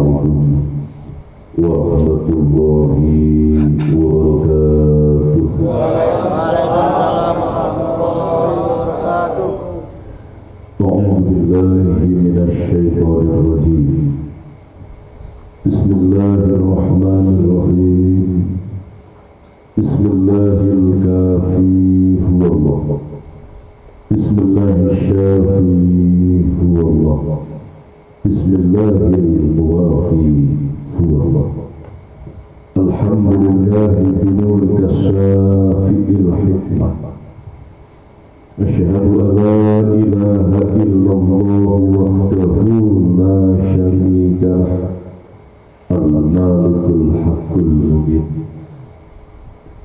Assalamualaikum warahmatullahi wabarakatuh. Waalaikumsalam warahmatullahi wabarakatuh. A'udzu billahi minasy syaithanir rajim. Bismillahirrahmanirrahim. Bismillahil kafi huwallah. Bismillahirrahmanirrahim huwallah. Bismillahirrahmanirrahim huwallah. Alhamdulillahi binuri kasyafi'il hikmah. Asyhadu an la ilaha illallah wahdahu la syarika lah. Al-malikul haqqul mubin.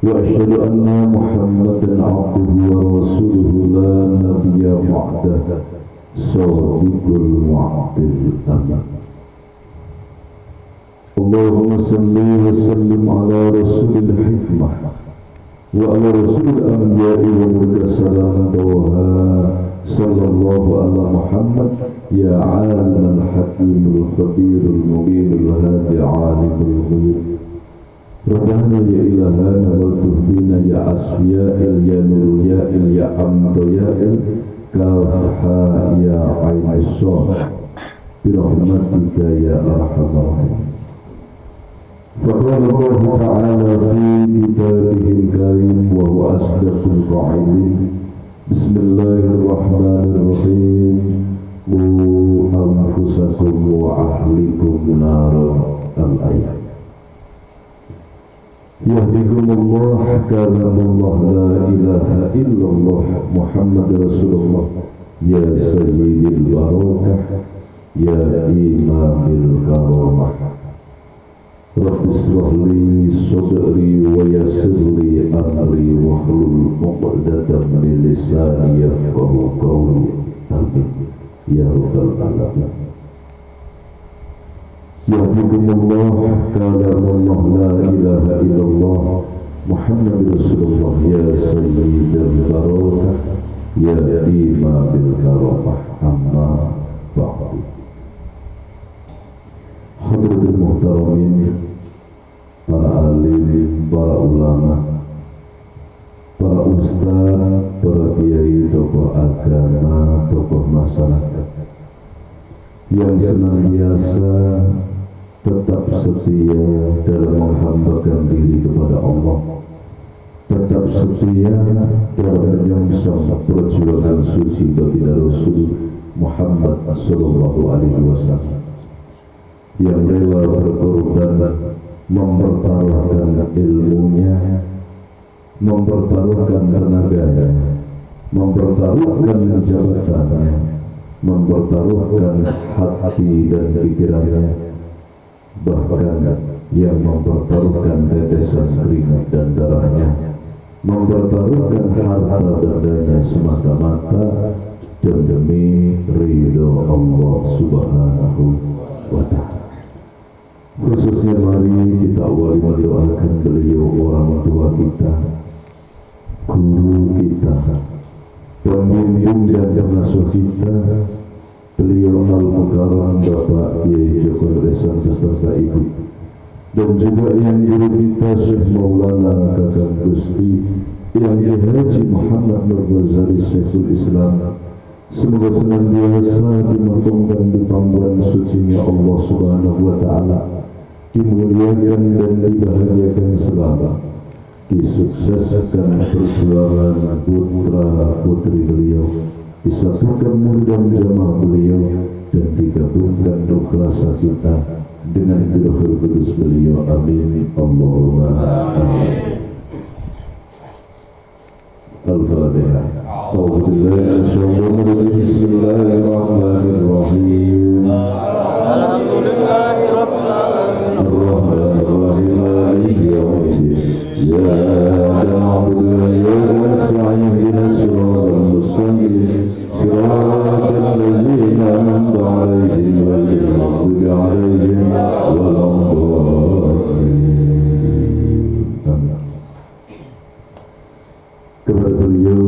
Wa asyhadu anna Muhammadan abduhu wa rasuluhu la nabiyya ba'dah. Shadiqul wa'dil amin. Allahumma salli wa sallim ala rasulil hikmah wa ala rasulil anbiya'i wal mursalin wa sallallahu ala Muhammad ya alimul hakimul khabirul mubinul hadi alimul ghuyub. Rabbana ya ilahana wal tuhbina ya asfiya'il ya nurul ya'il ya amdo ya'il kafha ya ainisson birahmatika ya arhamar rahimin. فقال الله تعالى في كتابه الكريم وهو أصدق القائلين بسم الله الرحمن الرحيم قوا أنفسكم وأهلكم نارا الآية. يهديكم الله كلام الله لا إله إلا الله محمد رسول الله يا سيد البركة يا إمام الكرامة. Rabbi ishrah li sadri wa yassir li amri wahlul 'uqdatam min lisani yafqahu qawli. Amin ya rabbal alamin. Yahdikumullah kalamullah la ilaha illallah Muhammad Rasulullah ya sayyidul barakah ya imamil karamah amma ba'du. Hadratul muhtaramin, para alim, para ulama, para ustaz, para kiai, tokoh agama, tokoh masyarakat yang senantiasa tetap setia dalam menghambakan diri kepada Allah, tetap setia dalam menyongsong perjuangan suci baginda Rasul Muhammad sallallahu alaihi wasallam, yang rela berkorban, mempertaruhkan ilmunya, mempertaruhkan tenaganya, mempertaruhkan jabatannya, mempertaruhkan hati dan pikirannya, bahkan yang mempertaruhkan tetesan keringat dan darahnya, mempertaruhkan harta bendanya semata-mata demi ridho Allah Subhanahu wa Ta'ala. Khususnya mari kita awali mendoakan beliau, orang tua kita, guru kita, pemimpin dan pengasuh kita, beliau Al-Mukarram Bapak Kiai Joko Resan beserta Ibu, dan juga yang guru kita Syekh Maulana Kakang Gusti yang Haji Muhammad Nur Ghazali Syekhul Islam. Semoga senantiasa dimakamkan di pangkuan sucinya Allah Subhanahu wa Ta'ala, dimuliakan dan dibahagiakan selama, disukseskan perjuangan putra putri beliau, disatukan mudah jamaah beliau, dan digabungkan ruh rasa kita dengan bid'ah kudus beliau. Amin Allahumma amin. Al-Fatihah. A'udzu billahi minasyaitonir rajim. Bismillahirrahmanirrahim. Alhamdulillahi rabbil alamin. Ar-Rahmanir Rahim. Maliki yaumiddin. Iyyaka na'budu wa iyyaka nasta'in. Ihdinas siratal mustaqim. Siratal ladzina an'amta 'alaihim ghairil maghdubi 'alaihim waladdallin. Kepada beliau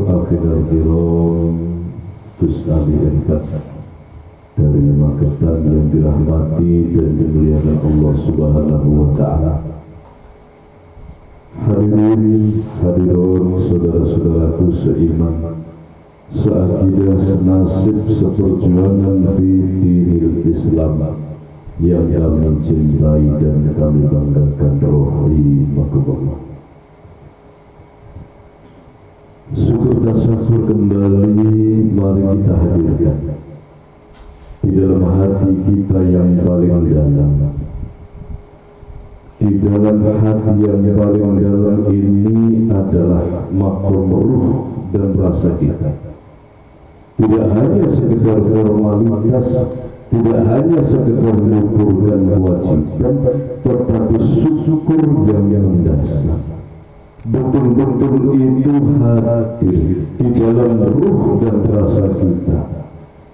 Akhirul Kiram Gus Ali Enkat dari Magetan yang dirahmati dan dimuliakan Allah Subhanahu wa Ta'ala. Hadirin hadirat saudara-saudaraku seiman, seakidah, senasib, seperjuangan di dinil Islam yang kami cintai dan kami banggakan, rahimakumullah. Syukur dan syukur kembali mari kita hadirkan di dalam hati kita yang paling dalam. Di dalam hati yang paling dalam ini adalah makom ruh dan rasa kita. Tidak hanya sekedar formalitas, tidak hanya sekedar mengukurkan kewajiban, tetapi syukur yang mendasar. Betul-betul itu hadir di dalam ruh dan rasa kita.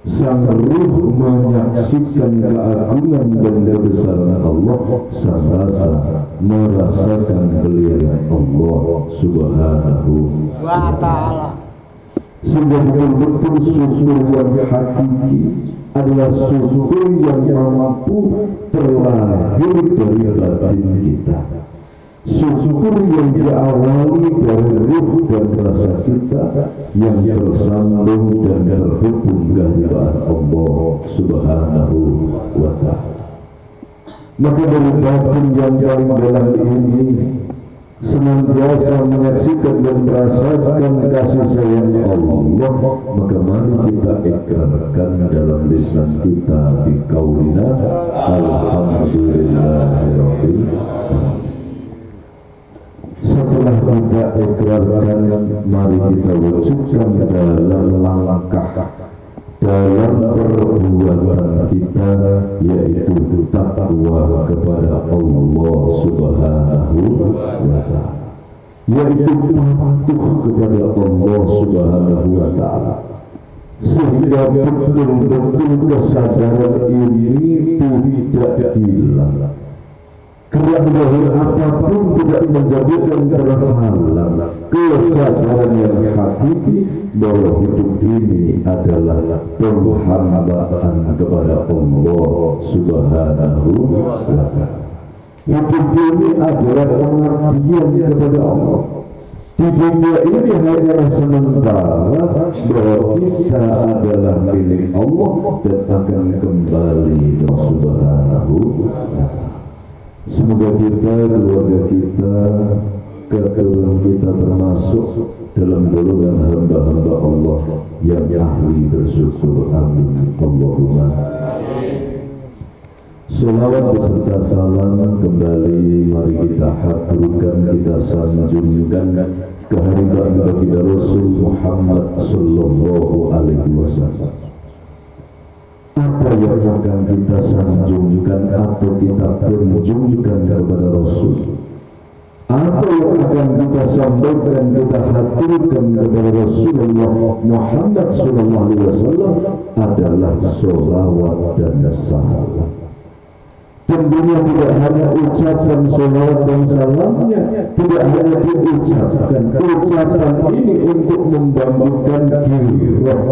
Sang ruh menyaksikan keagungan dan kebesaran Allah, sang rasa merasakan belian Allah Subhanahu wa Ta'ala. Sehingga betul-betul syukur yang hakiki adalah syukur yang mampu terlahir dari batin kita. Syukur yang diawali dari ruh dan rasa kita yang tersambung dan terhubung kehadiran Allah Subhanahu wa Ta'ala. Maka dari batin yang dalam ini senantiasa menyaksikan dan merasakan kasih sayang Allah, maka mari kita ikrarkan dalam lisan kita di qaulina alhamdulillahirabbil alamin. Setelah kita ikrarkan, mari kita wujudkan dalam langkah, dalam perbuatan kita, yaitu takwa kepada Allah Subhanahu wa Ta'ala, yaitu patuh kepada Allah Subhanahu wa Ta'ala, sehingga betul-betul kesadaran ini tidak hilang. Kerendahan apapun tidak menjadikan terhalang kesadaran yang hakiki bahwa hidup ini adalah penghambaan kepada Allah Subhanahu wa Ta'ala. Hidup ini adalah pengabdian kepada Allah. Di dunia ini hanya sementara, bahwa kita adalah milik Allah dan akan kembali ke Subhanahu wa Ta'ala. Semoga kita, keluarga kita, keturunan kita termasuk dalam golongan hamba-hamba Allah yang ahli bersyukur. Amin. Allahumma. Selawat beserta salam kembali mari kita haturkan, kita sanjungkan kehadiran baginda Rasul Muhammad sallallahu alaihi wasallam. Apa yang akan kita sanjungkan atau kita perjunjukkan kepada Rasul, apa yang akan kita sampaikan, kita haturkan kepada Rasulullah Muhammad sallallahu alaihi wasallam adalah sholawat dan salam. Tentunya tidak hanya ucapan sholawat dan salamnya, tidak hanya diucapkan. Ucapan ini untuk membangkitkan gairah,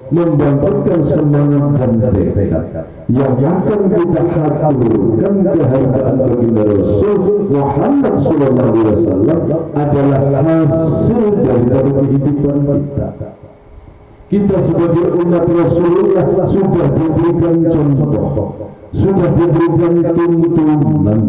membangkitkan semangat dan tekad yang akan kita haturkan kehargaan baginda Rasul Muhammad sallallahu alaihi wasallam adalah hasil dari kehidupan kita. Kita sebagai umat Rasulullah sudah diberikan contoh, sudah diberikan tuntunan,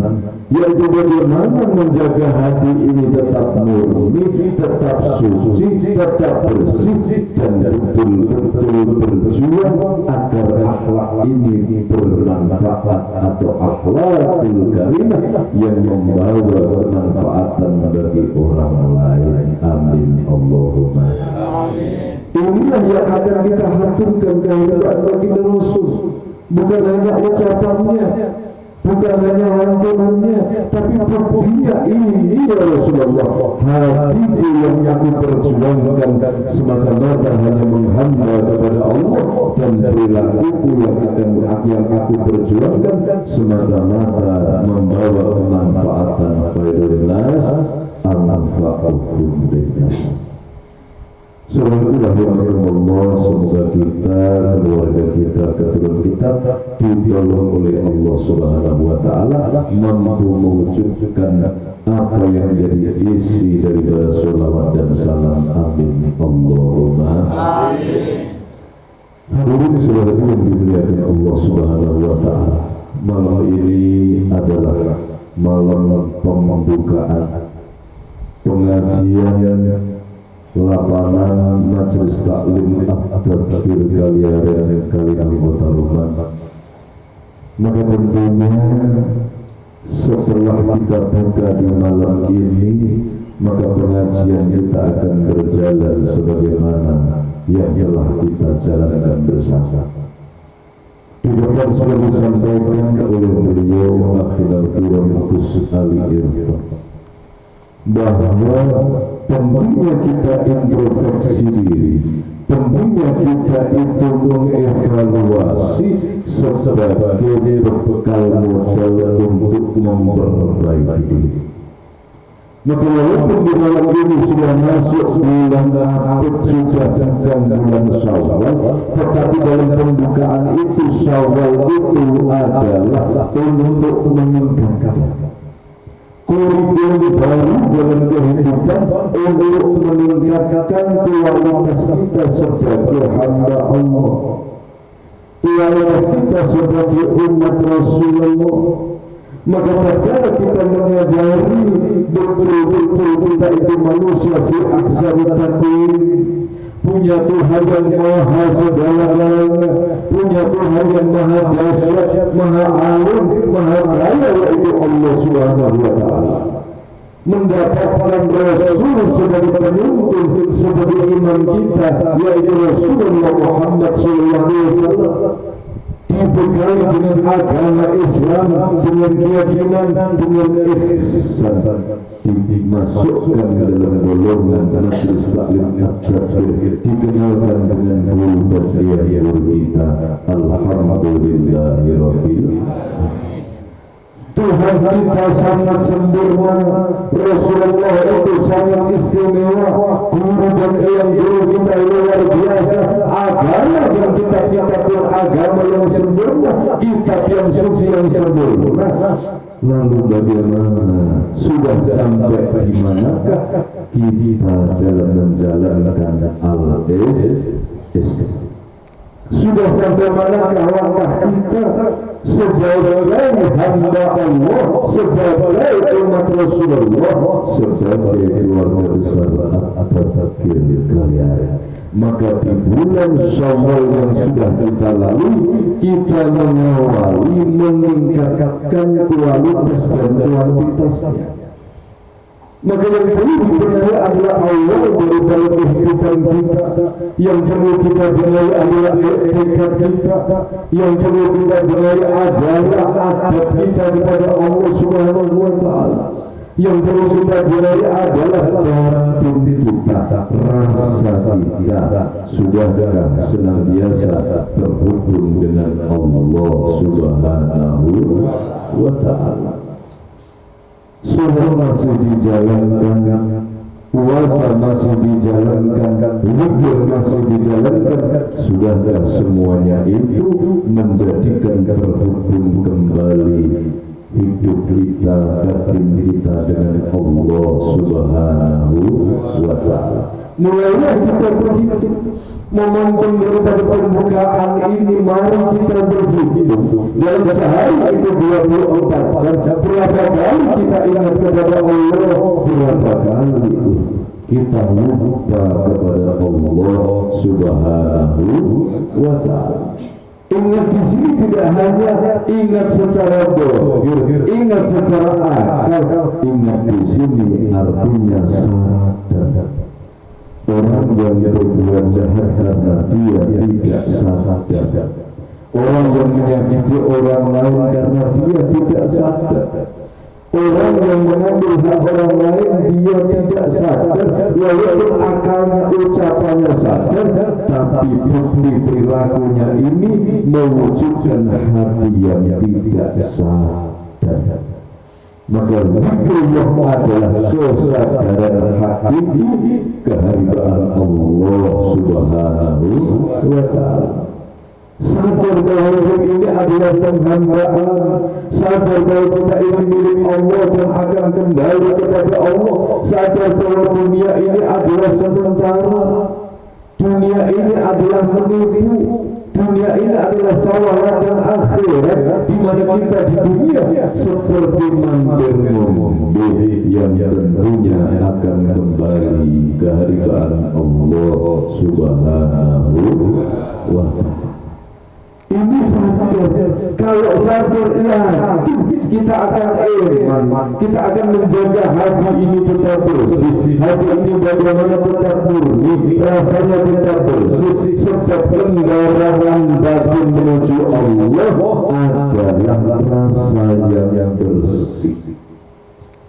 yaitu bagaimana menjaga hati ini tetap murni, tetap suci, tetap bersih, dan betul-betul berjuang agar akhlak ini bermanfaat atau akhlakul karimah yang membawa kemanfaatan bagi orang lain. Amin. Allahumma amin. Inilah yang akan kita haturkan kehadiran baginda Rasul. Bukan hanya ucapannya, bukan hanya lantunannya, tapi buktinya ini ya Rasulullah, hatiku yang aku perjuangkan semata-mata hanya menghamba kepada Allah, dan perilakuku yang aku perjuangkan semata-mata membawa kemanfaatan khairun nas, al-manfa'uhum linnas. Allah, semoga kita, keluarga kita, keturunan kita ditolong oleh Allah Subhanahu wa Ta'ala mampu mewujudkan apa yang jadi isi daripada sholawat dan salam. Amin. Allahumma amin. Hadirin saudara yang dimuliakan Allah Subhanahu wa Ta'ala, malam ini adalah malam pembukaan pengajian lapangan Majelis Taklim At-Tadbir Kaliaren kali anggota rumah. Maka tentunya setelah kita buka di malam ini, maka pengajian kita akan berjalan sebagaimana yang telah kita jalankan bersama. Di depan sudah disampaikan oleh beliau Akhirul Kiram Gus Ali Irfan bahwa pentingnya kita introspeksi diri, pentingnya kita itu mengevaluasi sebagai bekal modal untuk memperbaiki diri. Maka walaupun di malam ini sudah masuk bulan April, sudah tentang bulan Syawal, tetapi dalam pembukaan itu Syawal itu adalah untuk meningkatkan kurikulum baru dalam kehidupan, untuk meningkatkan kualitas kita sebagai hamba Allah, kualitas kita sebagai umat Rasulullah. Maka tatkala kita menyadari betul-betul kita itu manusia fi ahsani taqwim, punya Tuhan yang maha segala-galanya, punya Tuhan yang maha dahsyat, maha alim, maha kaya, yaitu Allah Subhanahu wa Ta'ala. Mendapatkan Rasul sebagai penuntun, sebagai imam kita, yaitu Rasulullah Muhammad SAW, dibekali dengan agama Islam, dengan keyakinan, dengan ihsan, dimasukkan ke dalam golongan Majelis Taklim At-Tadbir, dikenalkan dengan guru besar kita. Alhamdulillahirabbil alamin. Tuhan kita sangat sempurna, Rasulullah itu sangat istimewa, guru dan yang guru kita luar biasa, agama yang kita pun agama yang sempurna, kitab yang suci yang sempurna. Lalu bagaimana? Sudah sampai di manakah kita dalam menjalankan al-is? Sudah sampai manakah langkah kita sebagai hamba Allah, sebagai umat Rasulullah, sebagai keluarga besar At-Tadbir Kaliaren? Maka di bulan Syawal yang sudah kita lalui, kita mengawali meningkatkan kualitas dan kuantitasnya. Maka yang perlu dibenahi adalah Allah daripada kehidupan kita, yang perlu kita benahi adalah etikat kita, yang perlu kita benahi adalah adab kita kepada Allah Subhanahu wa Ta'ala, yang perlu kita benahi adalah batin kita, rasa kita, sudahkah senantiasa terhubung dengan Allah Subhanahu wa Ta'ala. Sudah masih dijalankan, puasa masih dijalankan, zikir masih dijalankan, sudahkah semuanya itu menjadikan terhubung kembali hidup kita, batin kita dengan Allah Subhanahu wa Ta'ala? Mulailah kita berhidup, momentum daripada pembukaan ini, mari kita berhidup dalam sehari itu 24 jam. Berapa kali kita ingat kepada Allah, berapa kali kita lupa kepada Allah Subhanahu wa Ta'ala. Ingat di sini tidak hanya ingat secara dohir, ingat secara akal, ingat di sini artinya sadar. Orang yang berbuat jahat karena dia tidak sadar, orang yang menyakiti orang lain karena dia tidak sadar, orang yang mengambil hak orang lain dia tidak sadar, walaupun akalnya, ucapannya sadar, tapi bukti perilakunya ini mewujudkan hati yang tidak sadar. Maka zikrullah adalah kesadaran hakiki kehadiran Allah Subhanahu wa Ta'ala. Sadar bahwa ini adalah penghambaan, sadar bahwa kita ini milik Allah dan akan kembali kepada Allah, sadar bahwa dunia ini adalah sementara, dunia ini adalah menipu, dunia ini adalah sawaran dan akhirat, di mana kita di dunia seperti mandir-mandir yang tentunya akan kembali ke hadirat Allah Subhanahu wa Ta'ala. Ini sadar, kalau sadar yakin kita akan iman, kita akan menjaga hati ini tetap bersih, hati ini bagaimana tetap murni, rasanya tetap bersih, sebab kendaraan batin menuju Allah adalah rasa yang bersih.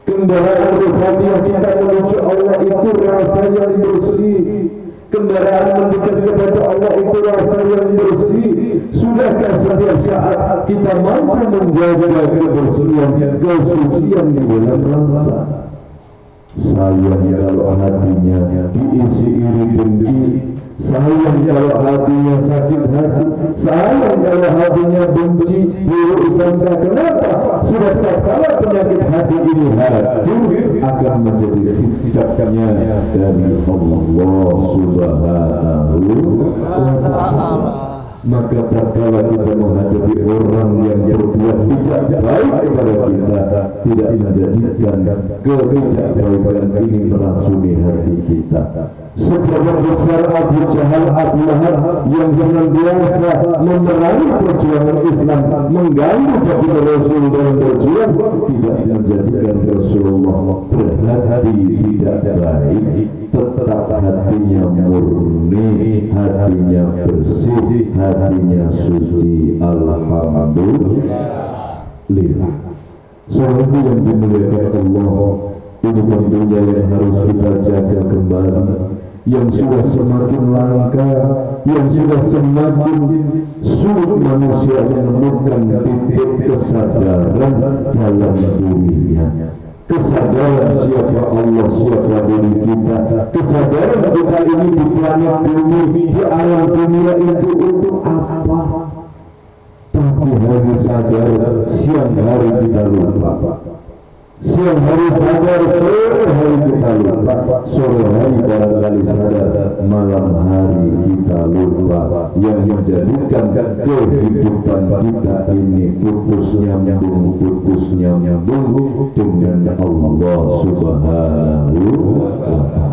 Kendaraan rohani kita menuju Allah itu rasa yang bersih. Kendaraan mendekat kepada Allah itu rasa yang bersih. Sudahkah setiap saat kita mampu menjaga kebersihan, kesucian di dalam rasa? Sayang kalau hatinya diisi iri dengki, sayang kalau hatinya sakit hati, sayang kalau hatinya benci, buruk sangka. Kenapa? Sudah tatkala penyakit hati ini hadir, akan menjadi hijabnya dari Allah Subhanahu wa Ta'ala. Maka tatkala kita menghadapi orang yang berbuat tidak baik kepada kita, tidak menjadikan ketidakbaikan ini meracuni hati kita. Seberapa besar Abu Jahal, Abu Lahab yang senantiasa memerangi perjuangan Islam, mengganggu baginda Rasul dan berjuang, tidak menjadikan Rasulullah berhati tidak baik, tetap hatinya murni, hatinya bersih, hatinya suci. Alhamdulillah. Sungguh yang dimuliakan Allah, ini tentunya yang harus kita jaga kembali, yang sudah semakin langka, yang sudah semakin sulit manusia menemukan titik kesadaran dalam dirinya. Kesadaran siapa Allah, siapa diri kita, kesadaran kita ini di planet bumi, di alam dunia itu untuk apa? Pagi hari sadar, siang hari kita lupa. Siang hari sadar, sore hari kita lupa. Sore hari barangkali sadar, malam hari kita lupa. Yang menjadikan kehidupan kita ini putus nyambung dengan Allah Subhanahu wa Ta'ala.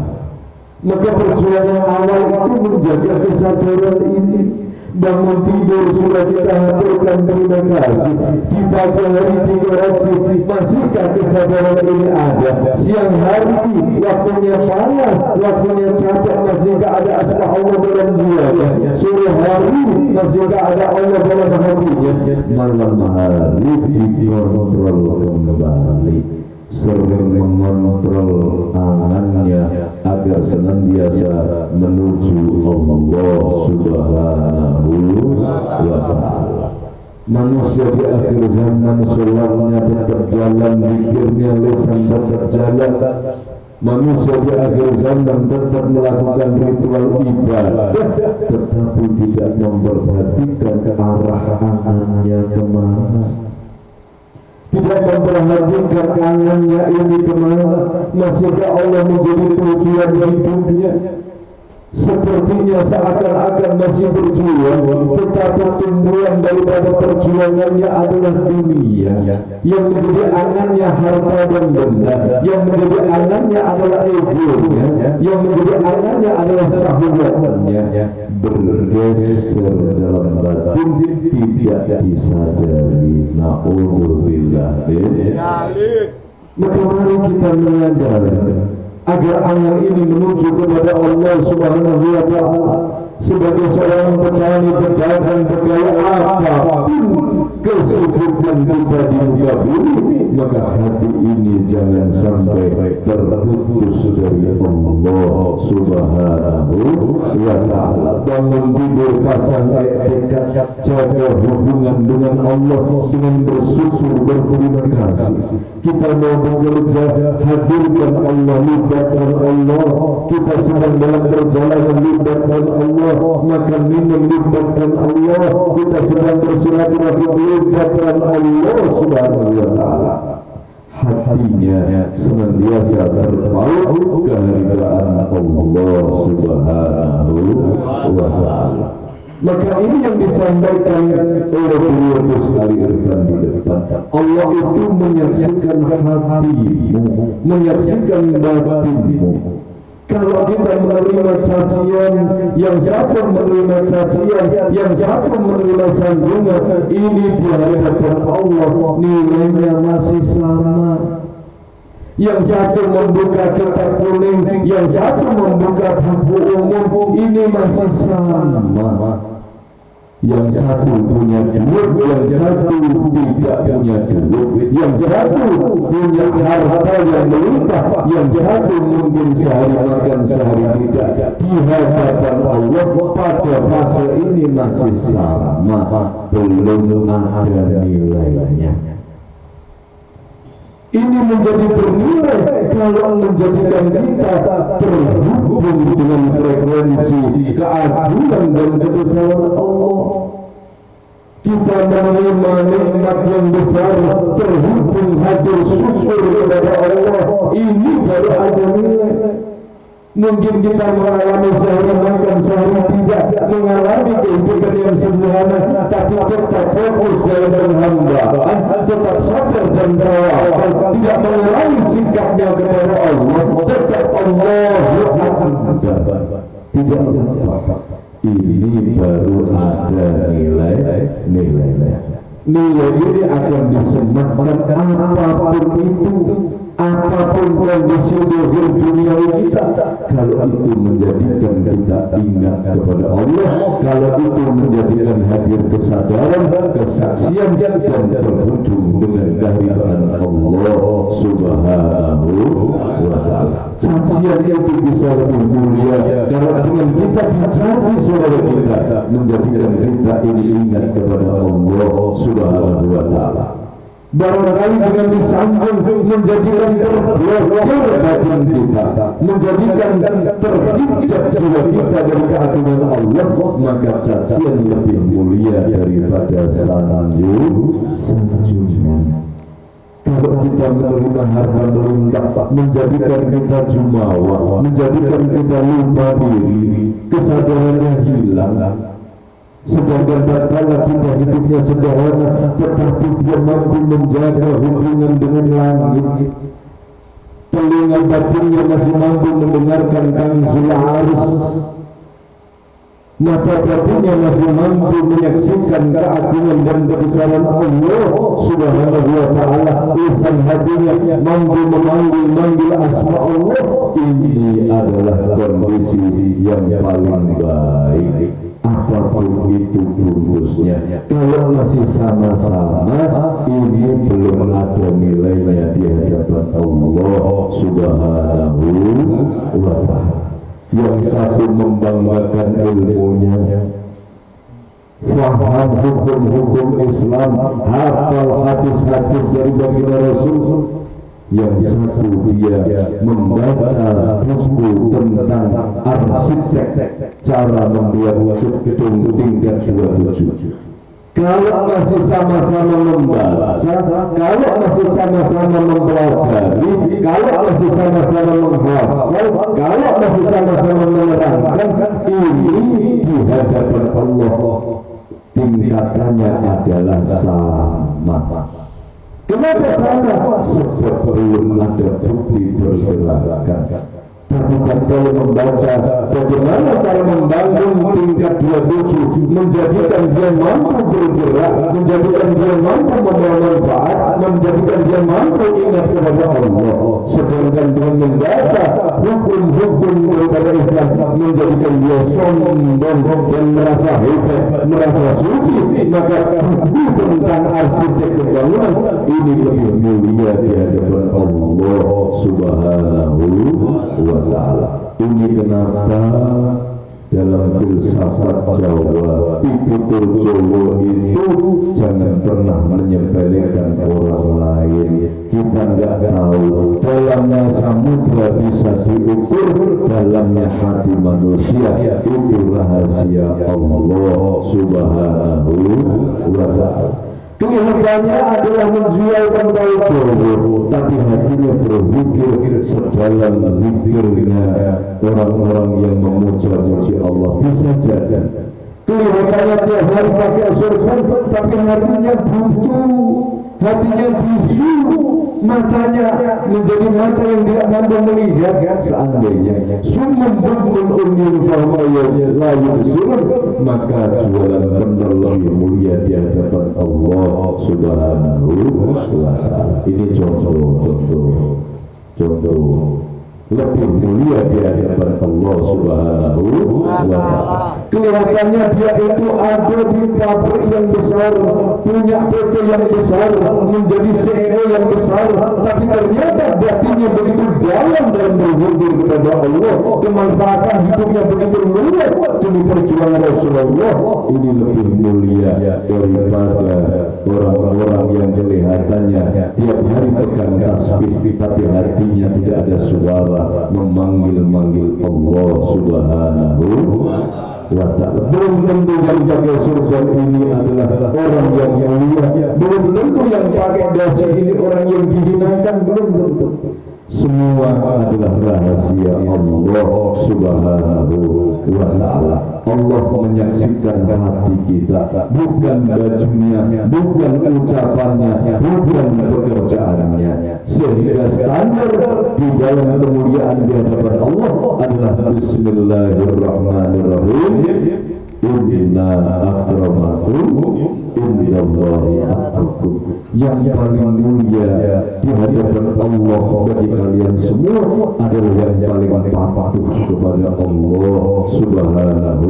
Maka perjuangan awal itu menjaga kesadaran ini. Bangun tidur sudah kita haturkan terima kasih. Di pagi hari dikoreksi, masihkah kesadaran ini ada? Siang hari waktunya panas, waktunya cacat, masihkah ada asma Allah dalam jiwanya? Sore hari masihkah ada Allah dalam hatinya? Malam hari dikontrol kembali, sering mengontrol angannya agar senantiasa menuju Allah Subhanahu wa Ta'ala. Manusia di akhir zaman sholatnya tetap jalan, zikirnya lisan tetap jalan. Manusia di akhir zaman tetap melakukan ritual ibadah, tetapi tidak memperhatikan arah angannya kemana, tidak memperhatikan angannya ini kemana. Masihkah Allah menjadi tujuan hidupnya? Sepertinya seakan-akan masih berjuang, tetapi tumbuhan daripada perjuangannya adalah dunia. Yang menjadi angannya harta dan benda, yang menjadi angannya adalah egonya, yang menjadi angannya adalah syahwatnya. Bergeser dalam batin, tidak disadari. Na'udzubillah. Maka mari kita menyadari agar angan ini menuju kepada Allah Subhanahu wa Ta'ala. sebagai seorang petani, pedagang, pegawai apapun kesibukan kita di muka bumi, maka hati ini jangan sampai terputus dari Allah Subhanahu wa ta'ala. Bangun tidur, pasang tekad, jaga hubungan dengan Allah dengan bersyukur, berterima kasih. Kita mau bekerja, hadirkan Allah, libatkan Allah. Kita sedang dalam perjalanan, libatkan Allah. Makan minum, libatkan Allah. Kita sedang bersilaturahmi, libatkan Allah Subhanahu wa ta'ala. Hatinya senantiasa terpaut kehadiran Allah Subhanahu wa ta'ala. Maka ini yang disampaikan oleh beliau sekali Irfan di depan. Allah itu menyaksikan hatimu, menyaksikan batinmu. Kalau kita menerima cacian, yang satu menerima cacian, yang satu menerima sanjungan, ini di hadapan Allah nilainya masih sama. Yang satu membuka kitab kuning, yang satu membuka buku umum, ini masih sama. Yang satu punya duit, yang satu tidak punya duit, yang satu punya harta yang melimpah, yang satu mungkin sehari makan sehari tidak. Di hadapan Allah pada fase ini masih sama, belum ada nilainya. Ini menjadi bernilai kalau menjadikan kita terhubung dengan frekuensi keagungan dan kebesaran Allah. Kita menerima nikmat yang besar, terhubung hadir syukur kepada Allah. Ini baru ada nilai. Mungkin kita mengalami sehari makan sehari tidak, mengalami kehidupan yang sederhana, tapi tetap fokus dalam penghambaan, tetap sabar dan tawakal, tidak mengurangi sikapnya kepada Allah, tetap Allahu Akbar, tidak lupa. Ini baru ada nilai-nilainya. Nilai ini akan disematkan apapun itu, apapun kondisi zahir dunia kita. Kalau itu menjadikan kita ingat kepada Allah, kalau itu menjadikan hadir kesadaran, kesaksian dan terhubung dengan kehadiran Allah Subhanahu wa ta'ala. Cacian itu bisa lebih mulia karena dengan kita dicaci saudara kita, menjadikan kita ini ingat kepada Allah Subhanahu wa ta'ala. Barangkali dengan disanjung menjadikan terblokir batin kita, menjadikan terhijab jiwa kita dari keagungan Allah, maka cacian lebih mulia daripada sanjungan. Kalau kita menerima harta melimpah, menjadikan kita jumawa, menjadikan kita lupa diri, kesadarannya hilang. Sedangkan tatkala kita hidupnya sederhana, tetapi dia mampu menjaga hubungan dengan langit. Telinga batinnya masih mampu mendengarkan kanzul arus. Mata batinnya masih mampu menyaksikan keagungan dan kebesaran Allah Subhanahu wa ta'ala. Lisan hatinya mampu memanggil asma Allah. Ini adalah kondisi yang paling baik. Apapun itu bungkusnya, kalau masih sama-sama, ini belum ada nilainya di hadapan Allah Subhanahu wa ta'ala. Yang satu membanggakan ilmunya, faham hukum-hukum Islam, hafal hadis-hadis dari baginda Rasul. Yang satu dia membaca buku tentang arsitek, cara membuat gedung tingkat 27. Kalau masih sama-sama membaca, kalau masih sama-sama mempelajari, kalau masih sama-sama menghafal, kalau masih sama-sama menerangkan, ini di hadapan Allah tingkatannya adalah sama. Kenapa sama? Sebab belum ada bukti pergerakan. Tapi kalau membaca bagaimana cara membangun tingkat 27, menjadikan dia mampu bergerak, menjadikan dia mampu membawa manfaat, menjadikan dia mampu ingat kepada Allah. Sedangkan dengan membaca hukum-hukum daripada Islam menjadikan dia sombong dan merasa hebat, merasa suci, maka buku tentang arsitek bangunan ini lebih mulia di hadapan Allah Subhanahu wa Ta'ala. Ini kenapa dalam filsafat Jawa, pitutur Jawa itu jangan pernah menyepelekan orang lain. Kita nggak tahu dalamnya samudra bisa diukur, dalamnya hati manusia itu rahasia Allah Subhanahu wa Ta'ala. Kelihatannya adalah menjual tentang Jawa, tapi hatinya berpikir sedalam zikirnya orang-orang yang memuja-muji Allah. Bisa jadi kelihatannya tiap hari pakai sorban, tapi hatinya buntu, hatinya bisu, matanya menjadi mata yang tidak mampu melihat. Seandainya sumum bukmun umil fahmaya layu surut, maka jualan benar lebih mulia di hadapan Allah Subhanahu wa Ta'ala. Ini contoh lebih mulia di hadapan Allah Subhanahu wa Ta'ala. Kelihatannya dia itu ada di pabrik yang besar, punya PT yang besar, menjadi CEO yang besar, tapi ternyata batinnya begitu dalam dan berhubung kepada Allah, kemanfaatan hidupnya begitu luas demi perjuangan Rasulullah. Ini lebih mulia daripada orang-orang yang kelihatannya tiap hari pegang tasbih, tapi hatinya tidak ada suara memanggil-manggil Allah Subhanahu wa Ta'ala. Belum tentu yang pakai surga ini adalah orang yang mulia, belum tentu yang pakai dasi ini orang yang dihinakan, belum tentu. Semua adalah rahasia Allah Subhanahu wa Ta'ala. Allah menyaksikan hati kita, bukan bajunya, bukan ucapannya, bukan pekerjaannya. Sehingga standar di dalam kemuliaan di hadapan Allah adalah Bismillahirrahmanirrahim. Inna akramakum indallahi atqakum. Yang paling mulia di hadapan Allah bagi kalian semua adalah yang paling patuh kepada Allah Subhanahu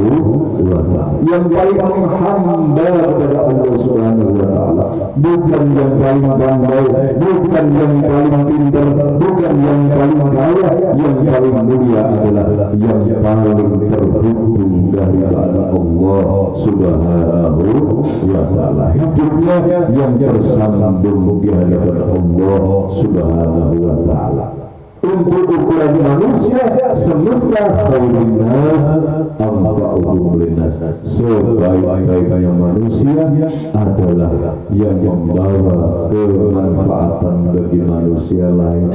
wa Ta'ala, yang paling menghamba kepada Allah Subhanahu wa Ta'ala, bukan yang paling pandai, bukan yang paling pintar, bukan yang paling kaya. Yang paling mulia adalah yang paling terhubung daripada Allah Subhanahu wa Ta'ala. Hidupnya yang bersambung di hadapan Allah Subhanahu wa Ta'ala. Untuk ukuran manusia, semesta khairin nas anfa'uhum linnas. Sebaik-baiknya manusia adalah yang membawa kemanfaatan bagi manusia lain,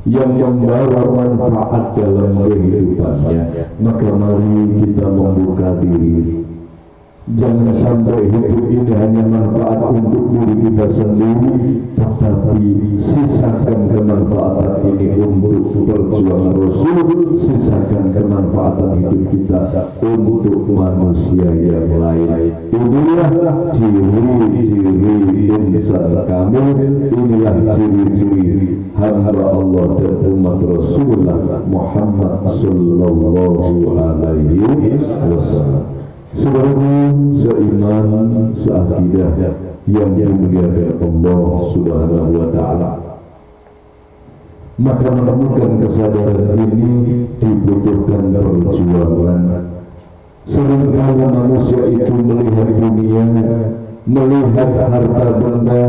yang membawa manfaat dalam kehidupannya. Maka mari kita membuka diri. Jangan sampai hidup ini hanya manfaat untuk diri kita sendiri, tetapi sisakan kemanfaatan ini untuk perjuangan Rasul, sisakan kemanfaatan hidup kita untuk manusia yang lain. Inilah ciri-ciri insan kamil, inilah ciri-ciri hamba Allah dan umat Rasulullah Muhammad sallallahu alaihi wasallam. Saudaraku seiman, seakidah yang dimuliakan Allah Subhanahu wa Ta'ala, maka menemukan kesadaran ini dibutuhkan perjuangan. Seringkali manusia itu melihat dunia, melihat harta benda,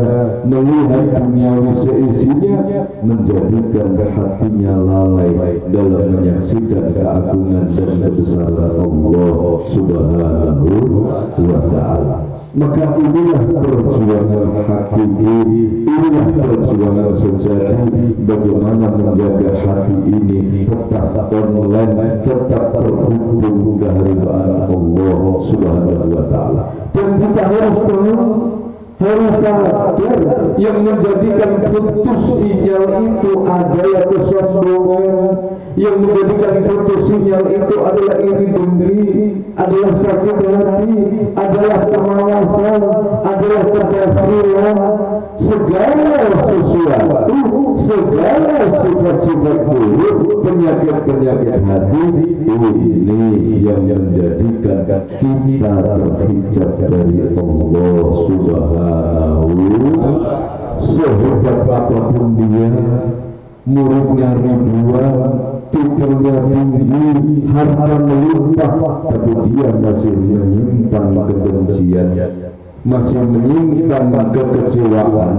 melihat duniawi seisinya, menjadikan hatinya lalai dalam menyaksikan keagungan dan kebesaran Allah Subhanahu wa Ta'ala. Maka inilah perjuangan hakiki, inilah perjuangan sejati, bagaimana menjaga hati ini tetap online, tetap terhubung kehadiran Allah Subhanahu wa Ta'ala. Dan kita harus tahu harus sadar yang menjadikan putus sinyal itu adalah kesombongan, yang menjadikan putus sinyal itu adalah iri dengki, adalah sakit hati, adalah kemalasan, adalah kekafiran. Segala sesuatu, segala sifat-sifat buruk, penyakit-penyakit hati ini yang menjadikan kita terhijab dari Allah Subhanahu. Sehebat apapun dia, muridnya ribuan, titelnya tinggi, harta melimpah, tapi dia masih menyimpan kebencian, masih menyimpan kekecewaan,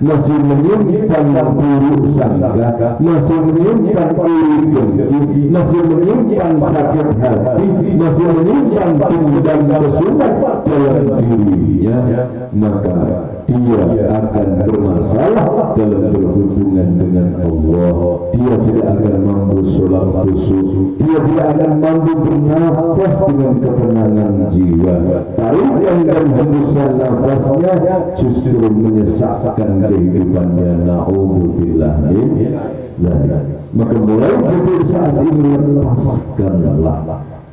masih menyimpan buruk sangka, masih menyimpan iri dengki, masih menyimpan sakit hati, masih menyimpan dendam kesumat dalam dirinya, maka dia akan bermasalah dalam berhubungan dengan Allah. Dia tidak akan mampu sholat khusyuk, dia tidak akan mampu bernafas dengan ketenangan jiwa. Tarikan dan hembusan nafasnya justru menyesakkan kehidupannya. Na'udzubillah min dzalik. Maka mulai dari saat ini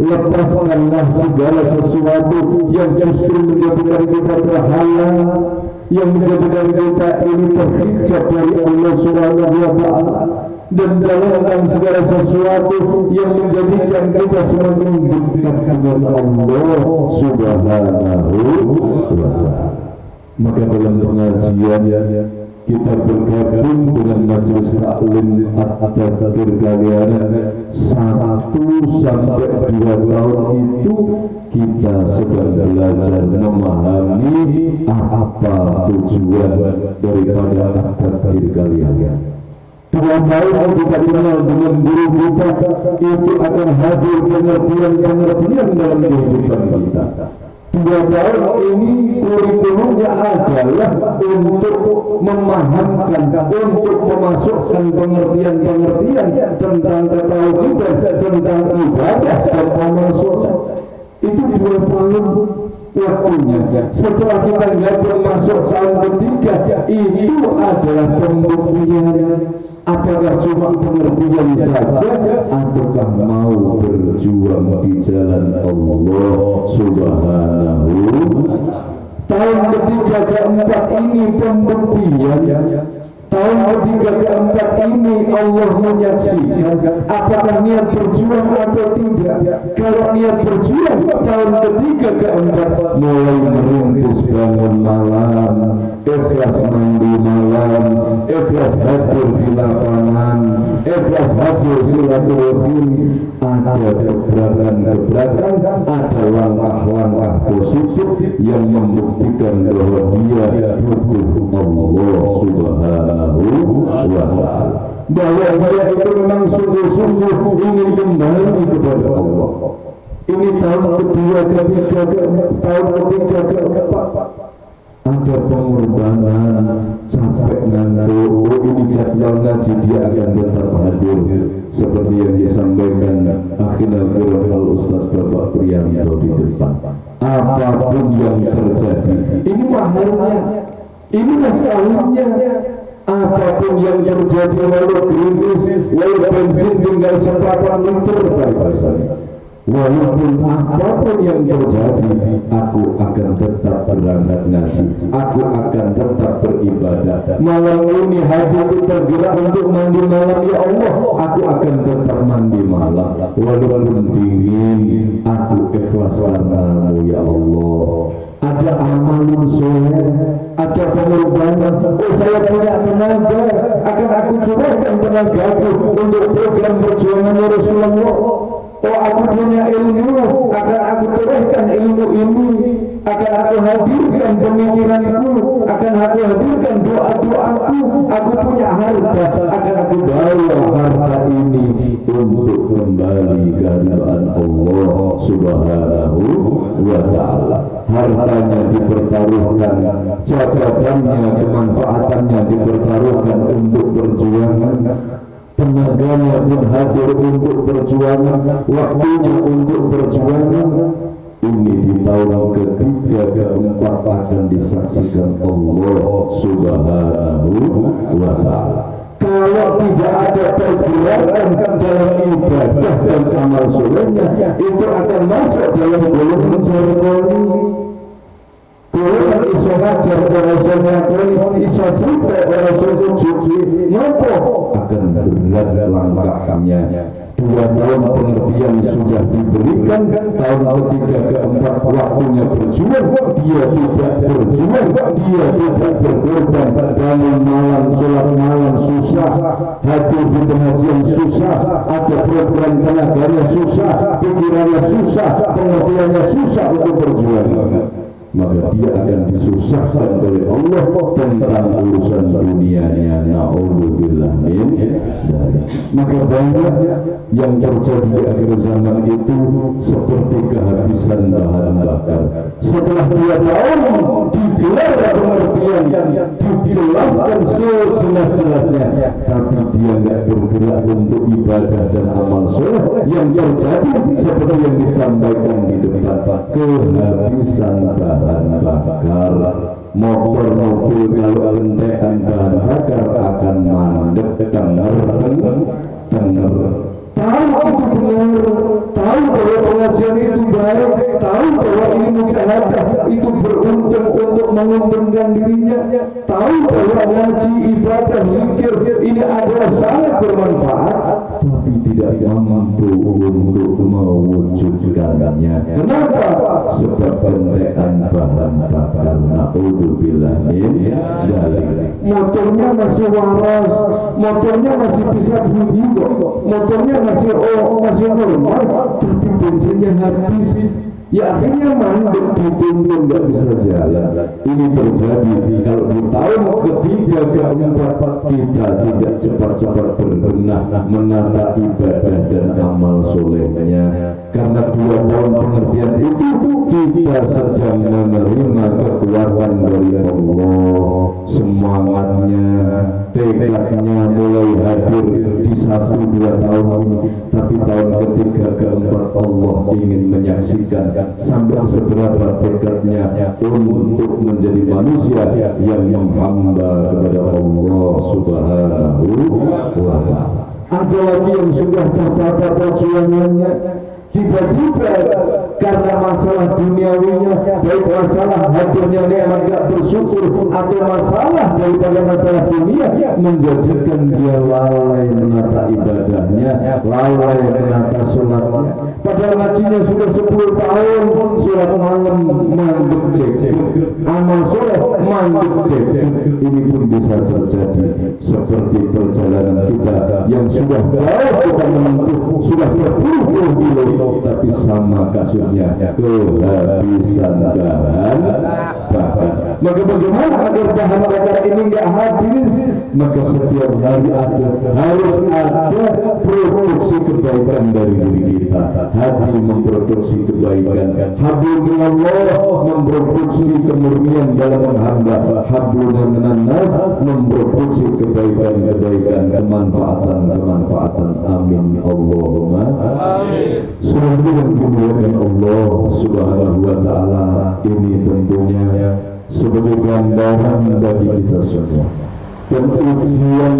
lepaskanlah segala sesuatu yang justru menjadikan kita berhalang, yang menjadikan kita ini terhijab dari Allah Subhanahu wa ta'ala, dan jalankan segala sesuatu yang menjadikan kita semakin dekat dengan Allah Subhanahu wa ta'ala. Maka dalam pengajian kita bergabung dengan majelis taklim at-tadzkir kalian 1 sampai 2 tahun itu kita sedang belajar memahami apa tujuan daripada at-tadzkir kalian. 2 tahun kita kenal dengan guru kita, itu akan hadir pengertian-pengertian dalam kehidupan kita. 2 tahun ini kurikulumnya adalah untuk memahamkan, untuk memasukkan pengertian-pengertian tentang ketauhidan, tentang ibadah dan amal soleh. Itu 2 tahun waktunya. Setelah kita gabung masuk tahun ketiga, itu adalah pembuktian. Apakah cuma pengertian saja, ataukah mau berjuang di jalan Allah Subhanahu. Tahun ketiga keempat ini pembuktian. Tahun ketiga keempat ini Allah menyaksikan apakah niat berjuang atau tidak. Kalau niat berjuang, tahun ketiga keempat mulai merintis bangun malam, ikhlas mandi malam, ikhlas hadir di lapangan, ikhlas hadir silaturahim. Ada gebrakan-gebrakan, ada langkah-langkah positif yang membuktikan bahwa dia butuh Allah Subhanahu wa ta'ala, bahwa dia itu memang sungguh-sungguh ingin kembali kepada Allah. Ini tahun kedua, ketiga, tahun ketiga, keempat. Ada pengorbanan, capek ngantuk, ini jadwal ngaji dia akan tetap hadir seperti yang disampaikan akhirnya al Ustaz Bapak Priyanto di depan. Apapun yang terjadi, ini mahalnya, ini masalahnya. Apapun yang terjadi, walau krisis, walau bensin tinggal 4 liter, walaupun apapun yang terjadi, aku akan tetap berangkat ngaji, aku akan tetap beribadah. Malam ini hatiku tergerak untuk mandi malam, ya Allah, aku akan tetap mandi malam. Walaupun dingin, aku ikhlas karenamu, ya Allah. Ada amalun soleh, ada pengorbanan. Oh, saya punya tenaga, akan aku curahkan tenagaku untuk program perjuangan Rasulullah. Oh, aku punya ilmu, akan aku curahkan ilmu ini, akan aku hadirkan pemikiranku, akan aku hadirkan doa-doaku. Aku punya harta, akan aku bawa harta ini untuk kembali kehadiran Allah Subhanahu wa ta'ala. Hartanya dipertaruhkan, jabatannya, kemanfaatannya dipertaruhkan untuk perjuangan. Tenaganya pun hadir untuk perjuangan, waktunya untuk perjuangan. ini di tahun ketiga keempat akan disaksikan Allah Subhanahu wa Ta'ala. Kalau tidak ada pergerakan dalam ibadah dan amal solehnya, itu akan masuk dalam golongan jargoni. Golongan iso ngajar, orang iso ngakoni, iso cerita, orang iso cuci, ngopo akan berat langkahnya. 2 tahun pengertian sudah diberikan, tahun ketiga keempat waktunya berjuang, dia tidak berjuang, dia tidak berkorban, bangun malam, sholat malam susah, hadir di pengajian susah, ada program tenaganya susah, pikirannya susah, pengertiannya susah untuk berjuang, maka dia akan disusahkan oleh Allah tentang urusan dunianya. Na'udzubillah min dzalik. Maka banyak yang terjadi di akhir zaman itu seperti kehabisan bahan bakar. Setelah 2 tahun digelar pengertian, dijelaskan sejelas-jelasnya, tapi dia tidak bergerak untuk ibadah dan amal soleh, yang terjadi seperti yang disampaikan di depan, kehabisan bahan bakar. Motor mobil kalau entekan bahan bakar akan mandek, denger. Tahu itu benar, tahu bahwa pengajian itu baik, tahu bahwa ini mujahadah itu beruntung untuk menguntungkan dirinya, tahu bahwa ngaji, ibadah, zikir ini adalah sangat bermanfaat, tapi tidak mampu untuk mewujudkannya. Kenapa? Sebab entekan bahan bakar. Na'udzubillah min dzalik. Motornya masih waras, motornya masih bisa bunyi kok, motornya masih normal, tapi bensinnya habis, ya akhirnya mandek, dituntun nggak bisa jalan. Ini terjadi kalau di tahun ketiga keempat kita tidak cepat-cepat berbenah menata ibadah dan amal solehnya, karena 2 tahun pengertian itu kita sedang menerima kekuatan dari Allah. Semangatnya, tekadnya mulai hadir di 1-2 tahun ini, tapi tahun ketiga keempat Allah ingin menyaksikan sampai seberapa tekadnya untuk menjadi manusia yang menghamba kepada Allah Subhanahu wa Ta'ala. Ada lagi yang sudah tertata perjuangannya, tiba-tiba karena masalah duniawinya, baik masalah hadirnya nikmat gak bersyukur atau masalah daripada masalah dunia, menjadikan dia lalai menata ibadahnya, lalai menata sholatnya. Padahal ngajinya sudah 10 tahun, sholat malam mandek cek, amal soleh mandek cek. Ini pun bisa terjadi seperti perjalanan kita yang sudah jauh kita menempuh, sudah berpuluh-puluh kilo, tapi sama kasusnya kehabisan bahan bakar. Maka bagaimana agar bahan bakar ini enggak habis? Maka setiap hari harus ada produksi kebaikan dari diri kita. Hati memproduksi kebaikan, hablum minallah memproduksi kemurnian dalam menghamba, hablum minannas memproduksi kebaikan-kebaikan, kemanfaatan. Amin Allahumma amin. Semoga yang dimuliakan Allah Subhanahu wa Ta'ala ini tentunya sebagai gambaran bagi kita semua, dan ujian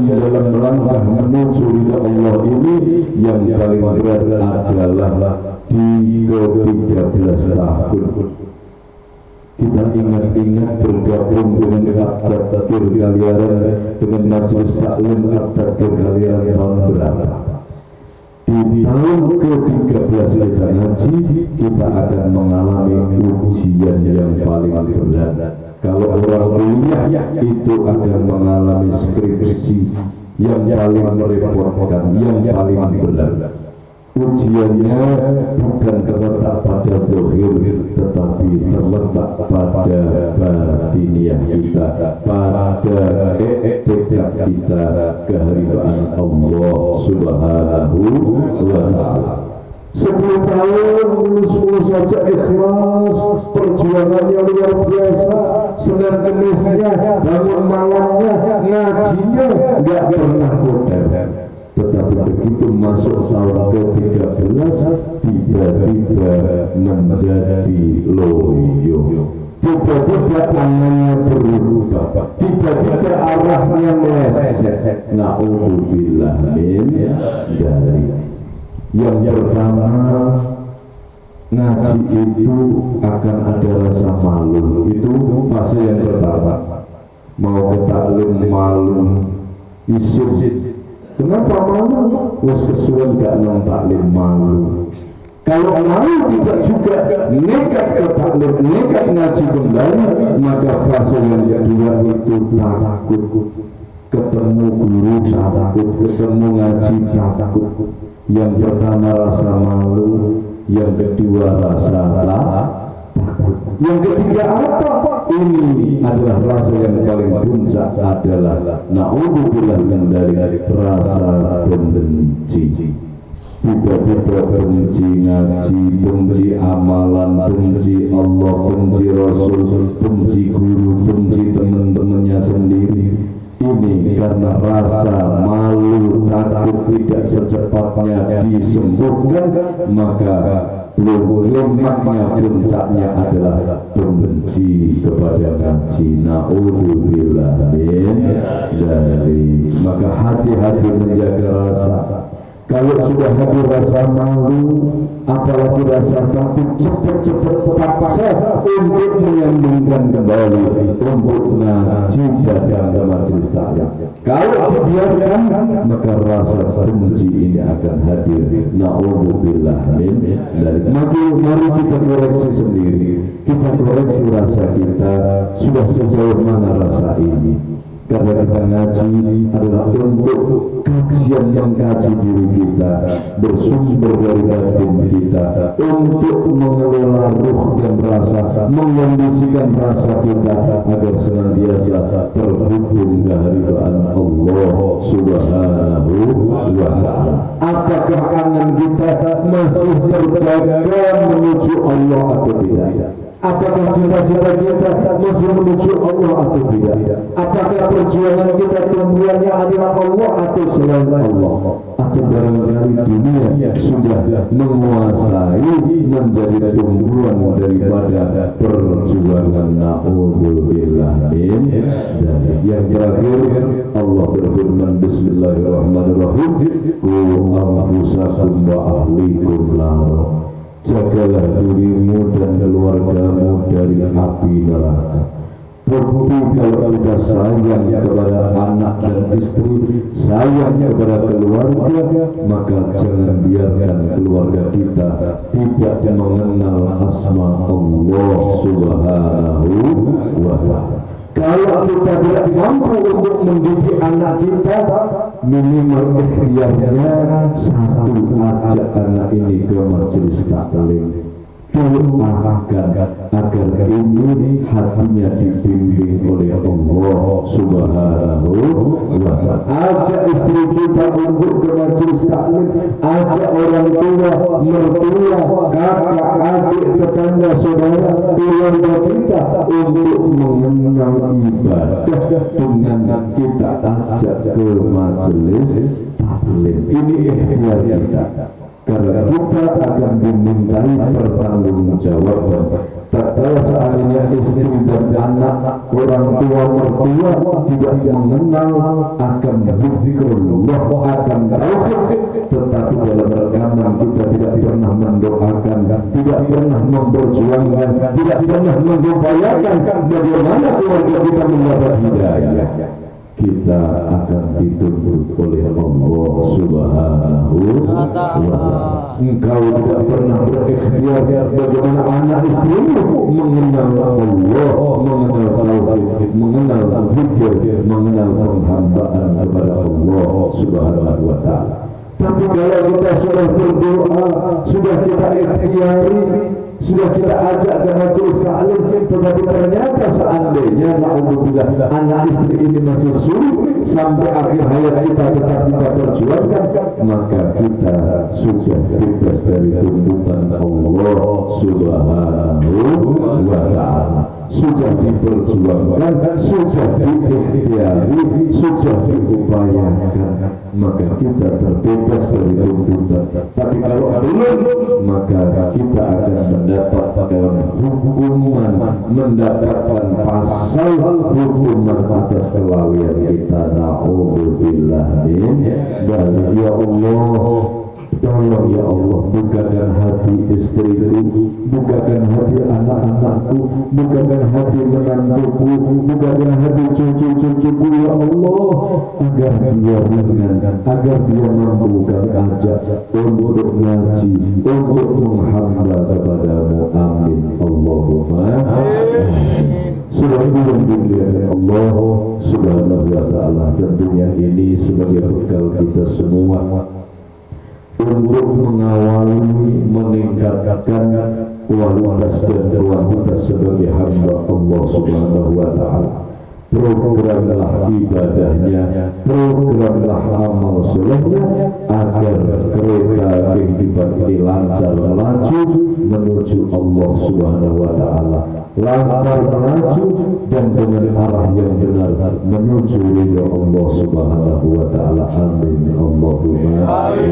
dalam langkah menuju ridha Allah ini yang paling berat adalah di ke-13 tahun. Kita ingat-ingat bergabung dengan At-Tadkir kalian, dengan majelis taklim At-Tadkir kalian tahun berapa? Di tahun ke-13 kita ngaji, kita akan mengalami ujian yang paling berat. Kalau orang kuliah itu akan mengalami skripsi yang paling merepotkan, yang paling berat. Ujiannya bukan terletak pada zahir, tetapi terletak pada batiniah kita, pada tekad kita kehambaan Allah Subhanahu wa Ta'ala. 10 tahun lulus saja ikhlas, perjuangannya luar biasa, Senin Kemisnya, bangun malamnya, ngajinya nggak pernah kotor. Tetapi begitu masuk tahun ke-13, tiba-tiba menjadi loyo. Tiba-tiba tangannya berubah, tiba-tiba arahnya meleset. Na'udzubillah min dari. Yang pertama, ngaji itu akan ada rasa malu. Itu fase yang pertama. Mau ke taklim malu, isu. Kenapa malu? Wes kesuwen gak nang taklim malu. Kalau malu tidak juga nekat ke taklim, nekat ngaji kembali, maka fase yang kedua itu takut. Ketemu guru takut, ketemu ngaji takut. Yang pertama rasa malu, yang kedua rasa takut. Yang ketiga apa? Ini adalah rasa yang paling puncak adalah na'udzubillah dari rasa benci. Tiba-tiba benci ngaji, benci amalan, benci Allah, benci Rasul, benci guru, benci teman-temannya sendiri. Ini karena rasa malu, takut tidak secepatnya disembuhkan, maka lemaknya puncaknya adalah benci kepada ngaji. Na'udzubillah min dari. Maka hati-hati menjaga rasa. Kalau sudah hadir rasa malu, apalagi rasa takut, cepat-cepat paksa untuk menyambungkan kembali, untuk ngaji datang ke majelis taklim. Kalau dibiarkan, maka rasa benci ini akan hadir. Na'udzubillah min dzalik. Mari kita koreksi sendiri. Kita koreksi rasa kita, sudah sejauh mana rasa ini. Karena kita ngaji adalah untuk kajian yang kaji diri kita, bersumber dari batin kita, untuk mengelola ruh dan rasa, mengondisikan rasa kita agar senantiasa terhubung kehadiran Allah Subhanahu wa Ta'ala. Apakah angan kita masih terjaga menuju Allah atau tidak? Apakah cita-cita kita masih menuju Allah atau tidak? Apakah perjuangan kita tumbuhannya adalah Allah atau selain Allah? Atau barangkali dunia sudah menguasai menjadi tumbuhan daripada perjuangan. Na'udzubillah min dzalik. Yang terakhir Allah berfirman, Bismillahirrahmanirrahim, Qu anfusakum wa ahlikum nar. Jagalah dirimu dan keluargamu dari api neraka. Bukti kalau kita sayang kepada anak dan istri, sayang kepada keluarga, maka jangan biarkan keluarga kita tidak mengenal asma Allah Subhanahu wa Ta'ala. Kalau kita tidak mampu untuk mendidik anak kita, minimal ikhtiarnya satu, ajak anak ini ke majelis taklim. Doakan agar ini hatinya dibimbing oleh Allah Subhanahu wa Ta'ala. Ajak istri kita untuk ke majelis taklim, ajak orang tua, mertua, kakak, adik, tetangga, saudara, keluarga kita untuk mengenal ibadah dengan kita ajak ke majelis taklim. Ini ikhtiar kita. Karena kita akan dimintai pertanggungjawaban. Tatkala seandainya istri dan anak, orang tua mertua tidak mengenal akan zikrullah, akan tauhid, tetapi dalam rekaman kita tidak pernah mendoakan, tidak pernah memperjuangkan, tidak pernah mengupayakan bagaimana keluarga kita mendapat hidayah, kita akan dituntut oleh Allah Subhanahu wa Ta'ala. Engkau tidak pernah berikhtiar bagaimana anak istrimu mengenal Allah, mengenal tauhid, mengenal zikir, mengenal penghambaan kepada Allah Subhanahu wa Ta'ala. Tapi kalau kita sudah berdoa, sudah kita ikhtiari, sudah kita ajak ke majelis taklim, tetapi ternyata seandainya na'udzubillah anak istri ini masih sulit sampai akhir hayat kita tetap kita perjuangkan, maka kita sudah bebas dari tuntutan Allah Subhanahu wa Ta'ala. sudah diperjuangkan, sudah diikhtiari, sudah diupayakan, maka kita terbebas dari tuntutan. Tapi kalau belum, maka kita akan mendapatkan hukuman, mendapatkan pasal hukuman atas kelalaian kita. Na'udzubillah min dzalik. Ya Allah, tolong ya Allah, bukakan hati istriku, bukakan hati anak-anakku, bukakan hati menantuku, bukakan hati cucu-cucuku ya Allah, agar dia ringan, agar dia mampu kami ajak untuk ngaji, untuk menghamba kepadamu. Amin Allahumma amin. Sudah dimuliakan Allah Subhanahu wa ta'ala. Tentunya ini sebagai bekal kita semua untuk mengawali, meningkatkan kualitas dan kuantitas sebagai hamba Allah Subhanahu wa ta'ala. Programlah ibadahnya, programlah amal solehnya, agar kereta kehidupan ini lancar melaju menuju Allah Subhanahu wa ta'ala, lancar melaju dan dengan arah yang benar menuju ridha Allah Subhanahu wa ta'ala. Amin Allahumma ya